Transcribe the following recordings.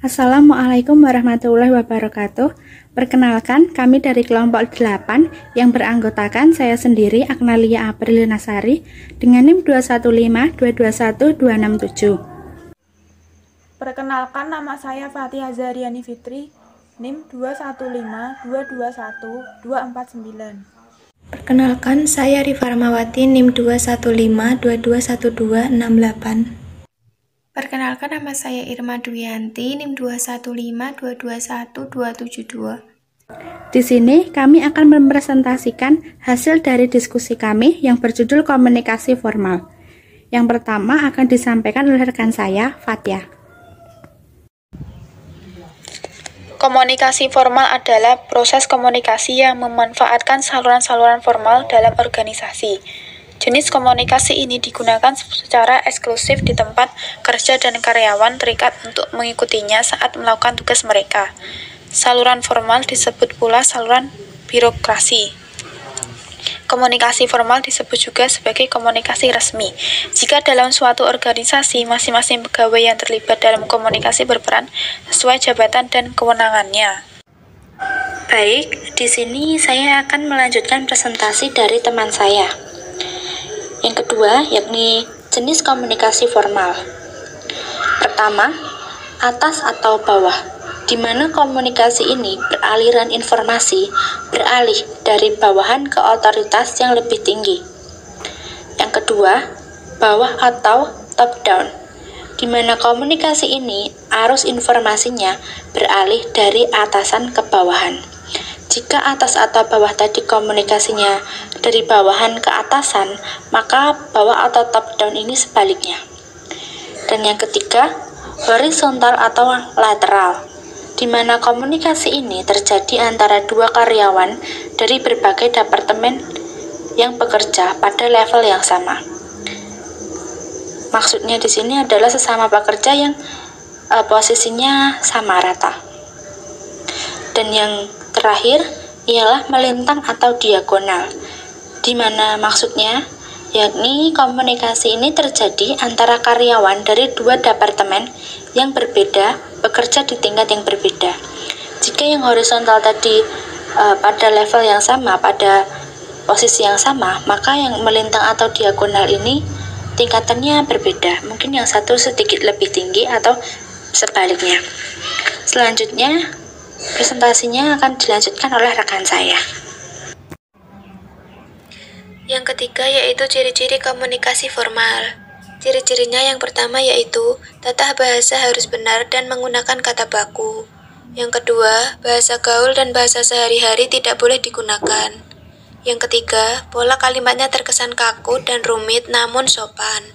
Assalamualaikum warahmatullahi wabarakatuh. Perkenalkan, kami dari kelompok 8 yang beranggotakan saya sendiri, Agnalia April Nasari, dengan NIM 215221267. Perkenalkan, nama saya Fathia Zariani Fitri, NIM 215221249. Perkenalkan, saya Rifarmawati, NIM 215221268. Perkenalkan, nama saya Irma Duyanti, NIM 215221272. Di sini kami akan mempresentasikan hasil dari diskusi kami yang berjudul komunikasi formal. Yang pertama akan disampaikan oleh rekan saya, Fathia. Komunikasi formal adalah proses komunikasi yang memanfaatkan saluran-saluran formal dalam organisasi. Jenis komunikasi ini digunakan secara eksklusif di tempat kerja dan karyawan terikat untuk mengikutinya saat melakukan tugas mereka. Saluran formal disebut pula saluran birokrasi. Komunikasi formal disebut juga sebagai komunikasi resmi. Jika dalam suatu organisasi, masing-masing pegawai yang terlibat dalam komunikasi berperan sesuai jabatan dan kewenangannya. Baik, di sini saya akan melanjutkan presentasi dari teman saya. Yang kedua, yakni jenis komunikasi formal. Pertama, atas atau bawah, di mana komunikasi ini beraliran informasi beralih dari bawahan ke otoritas yang lebih tinggi. Yang kedua, bawah atau top down, di mana komunikasi ini arus informasinya beralih dari atasan ke bawahan. Jika atas atau bawah tadi komunikasinya dari bawahan ke atasan, maka bawah atau top down ini sebaliknya. Dan yang ketiga, horizontal atau lateral, di mana komunikasi ini terjadi antara dua karyawan dari berbagai departemen yang bekerja pada level yang sama. Maksudnya di sini adalah sesama pekerja yang posisinya sama rata. Dan yang terakhir ialah melintang atau diagonal, di mana maksudnya yakni komunikasi ini terjadi antara karyawan dari dua departemen yang berbeda bekerja di tingkat yang berbeda. Jika yang horizontal tadi pada level yang sama, pada posisi yang sama, maka yang melintang atau diagonal ini tingkatannya berbeda. Mungkin yang satu sedikit lebih tinggi atau sebaliknya. Selanjutnya, presentasinya akan dilanjutkan oleh rekan saya. Yang ketiga yaitu ciri-ciri komunikasi formal. Ciri-cirinya yang pertama yaitu tata bahasa harus benar dan menggunakan kata baku. Yang kedua, bahasa gaul dan bahasa sehari-hari tidak boleh digunakan. Yang ketiga, pola kalimatnya terkesan kaku dan rumit namun sopan.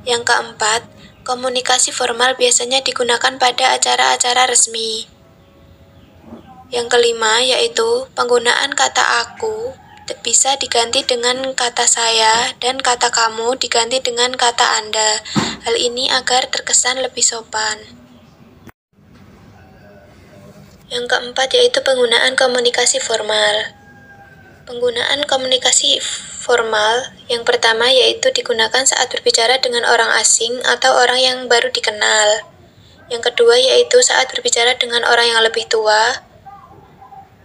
Yang keempat, komunikasi formal biasanya digunakan pada acara-acara resmi. Yang kelima yaitu penggunaan kata aku bisa diganti dengan kata saya dan kata kamu diganti dengan kata Anda. Hal ini agar terkesan lebih sopan. Yang keempat yaitu penggunaan komunikasi formal. Penggunaan komunikasi formal yang pertama yaitu digunakan saat berbicara dengan orang asing atau orang yang baru dikenal. Yang kedua yaitu saat berbicara dengan orang yang lebih tua,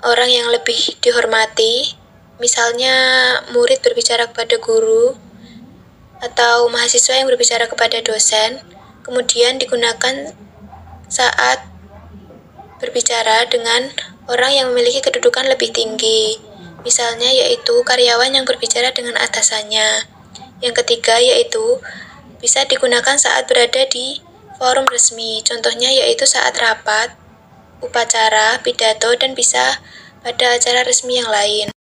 orang yang lebih dihormati, misalnya murid berbicara kepada guru atau mahasiswa yang berbicara kepada dosen. Kemudian digunakan saat berbicara dengan orang yang memiliki kedudukan lebih tinggi, misalnya yaitu karyawan yang berbicara dengan atasannya. Yang ketiga yaitu bisa digunakan saat berada di forum resmi, contohnya yaitu saat rapat, upacara, pidato, dan bisa pada acara resmi yang lain.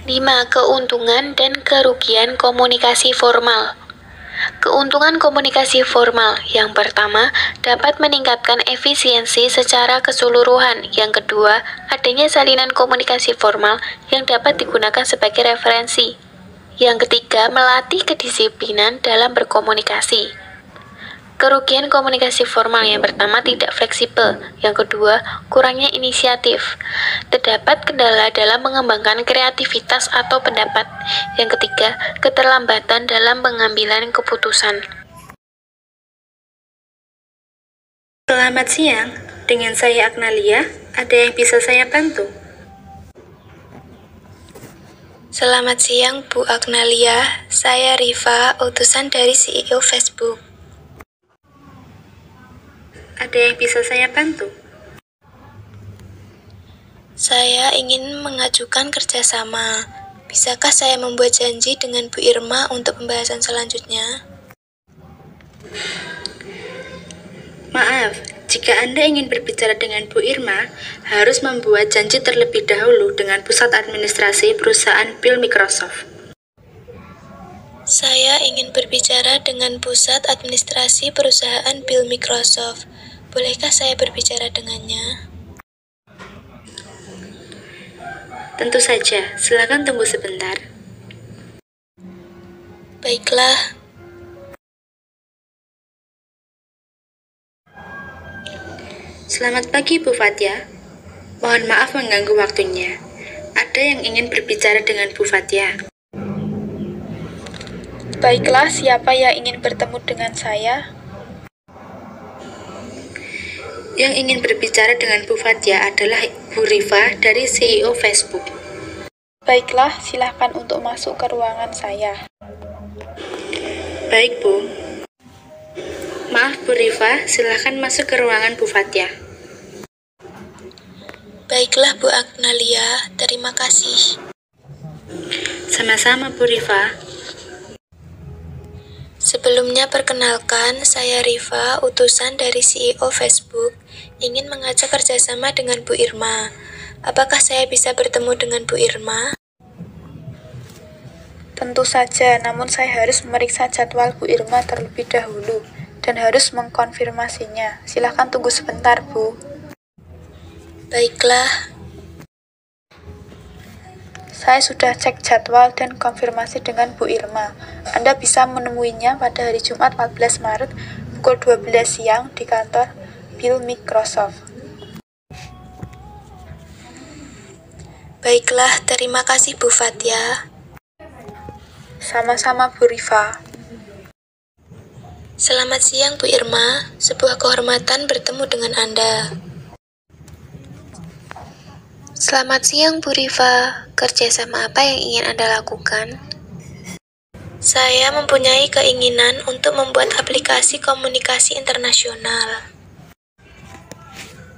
5. Keuntungan dan kerugian komunikasi formal. Keuntungan komunikasi formal yang pertama dapat meningkatkan efisiensi secara keseluruhan. Yang kedua, adanya salinan komunikasi formal yang dapat digunakan sebagai referensi. Yang ketiga, melatih kedisiplinan dalam berkomunikasi. Kerugian komunikasi formal yang pertama tidak fleksibel, yang kedua kurangnya inisiatif, terdapat kendala dalam mengembangkan kreativitas atau pendapat, yang ketiga keterlambatan dalam pengambilan keputusan. Selamat siang, dengan saya Agnalia. Ada yang bisa saya bantu? Selamat siang Bu Agnalia, saya Riva, utusan dari CEO Facebook. Ada yang bisa saya bantu? Saya ingin mengajukan kerjasama. Bisakah saya membuat janji dengan Bu Irma untuk pembahasan selanjutnya? Maaf, jika Anda ingin berbicara dengan Bu Irma, harus membuat janji terlebih dahulu dengan pusat administrasi perusahaan Bill Microsoft. Saya ingin berbicara dengan pusat administrasi perusahaan Bill Microsoft. Bolehkah saya berbicara dengannya? Tentu saja, silakan tunggu sebentar. Baiklah. Selamat pagi Bu Fathia. Mohon maaf mengganggu waktunya. Ada yang ingin berbicara dengan Bu Fathia? Baiklah, siapa yang ingin bertemu dengan saya? Yang ingin berbicara dengan Bu Fathia adalah Bu Riva dari CEO Facebook. Baiklah, silahkan untuk masuk ke ruangan saya. Baik Bu. Maaf Bu Riva, silahkan masuk ke ruangan Bu Fathia. Baiklah Bu Agnalia, terima kasih. Sama-sama Bu Riva. Sebelumnya perkenalkan, saya Riva, utusan dari CEO Facebook, ingin mengajak kerjasama dengan Bu Irma. Apakah saya bisa bertemu dengan Bu Irma? Tentu saja, namun saya harus memeriksa jadwal Bu Irma terlebih dahulu dan harus mengkonfirmasinya. Silahkan tunggu sebentar, Bu. Baiklah. Saya sudah cek jadwal dan konfirmasi dengan Bu Irma. Anda bisa menemuinya pada hari Jumat 14 Maret pukul 12 siang di kantor Bill Microsoft. Baiklah, terima kasih Bu Fathia. Sama-sama Bu Riva. Selamat siang Bu Irma, sebuah kehormatan bertemu dengan Anda. Selamat siang Bu Riva, kerjasama apa yang ingin Anda lakukan? Saya mempunyai keinginan untuk membuat aplikasi komunikasi internasional.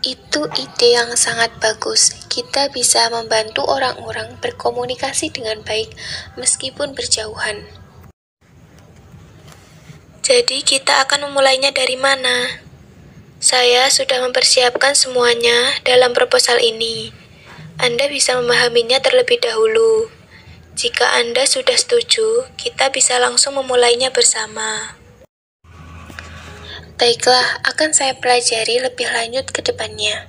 Itu ide yang sangat bagus. Kita bisa membantu orang-orang berkomunikasi dengan baik meskipun berjauhan. Jadi kita akan memulainya dari mana? Saya sudah mempersiapkan semuanya dalam proposal ini. Anda bisa memahaminya terlebih dahulu. Jika Anda sudah setuju, kita bisa langsung memulainya bersama. Baiklah, akan saya pelajari lebih lanjut ke depannya.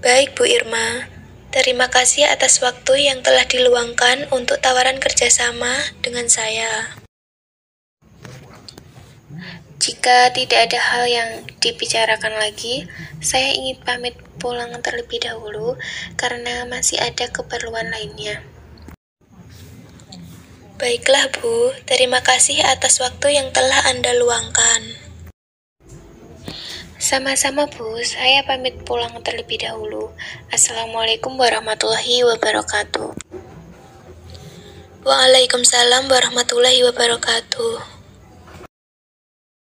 Baik Bu Irma, terima kasih atas waktu yang telah diluangkan untuk tawaran kerjasama dengan saya. Jika tidak ada hal yang dibicarakan lagi, saya ingin pamit pulang terlebih dahulu karena masih ada keperluan lainnya. Baiklah Bu, terima kasih atas waktu yang telah Anda luangkan. Sama-sama Bu, saya pamit pulang terlebih dahulu. Assalamualaikum warahmatullahi wabarakatuh. Waalaikumsalam warahmatullahi wabarakatuh.